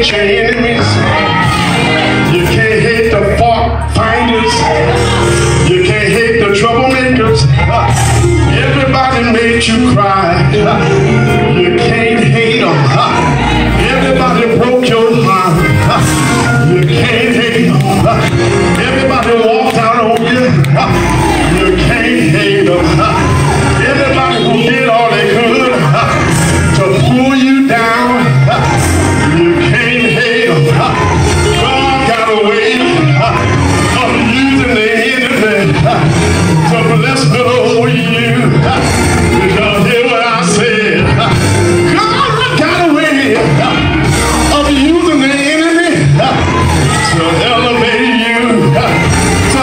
hate your enemies. You can't hate the fault finders. You can't hate the troublemakers. Everybody made you cry. You can't hate them. Everybody broke your heart. You can't hate them. Everybody walked out on you. You can't hate them. Everybody who did all they could to pull you down. You can't hate them. God got a way of using the enemy to bless little you. Because hear what I said. God got a way of using the enemy to elevate you. So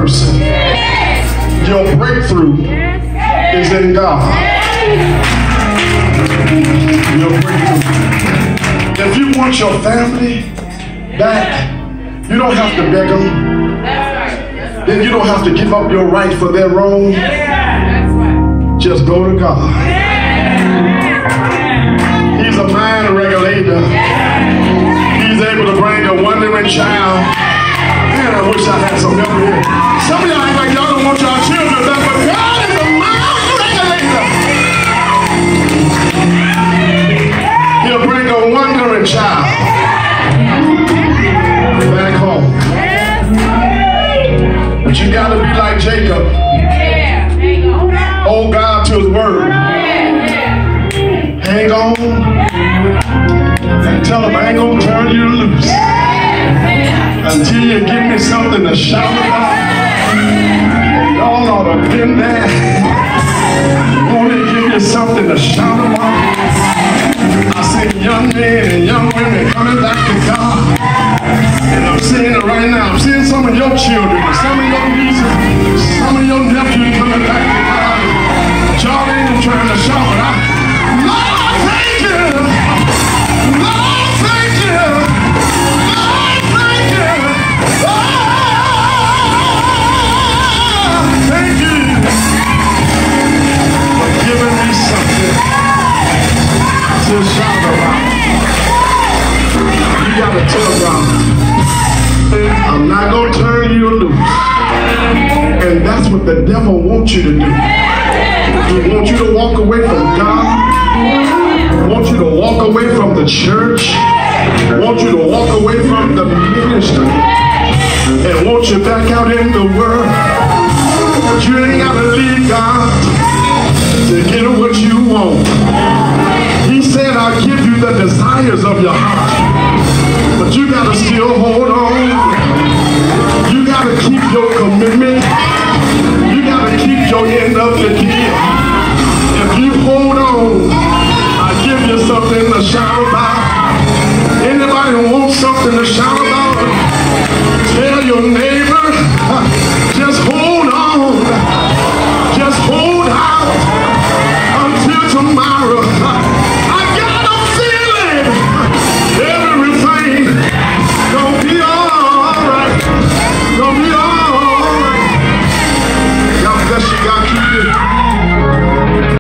person. Your breakthrough is in God. Your breakthrough. If you want your family back, you don't have to beg them. Then you don't have to give up your right for their wrong. Just go to God. He's a mind regulator. He's able to bring a wandering child. Man, I wish I had some help here. Some of y'all act like y'all don't want y'all children back, but God is a mind regulator. He'll bring a wandering child back home. But you got to be like Jacob. Hold God to his word. Hang on. And tell him I ain't going to turn you loose until you give me something to shout about. Y'all ought to have been there. Want to give you something to shout about. I see young men and young women coming back to God. And I'm seeing it right now. I'm seeing some of your children, some of your nieces, some of your nephews coming back to God. Y'all ain't even trying to shout, but Lord, thank you. Lord, thank you. Lord, thank you. Lord, thank you for giving me something to shout about. You gotta tell God, I'm not gonna turn you loose. And that's what the devil wants you to do. He wants you to walk away from God. He wants you to walk away from the church. He wants you to walk away from the ministry. And wants you back out in the world. But you ain't gotta leave God to get what you want. He said, I'll give you the desires of your heart. But you gotta still hold on.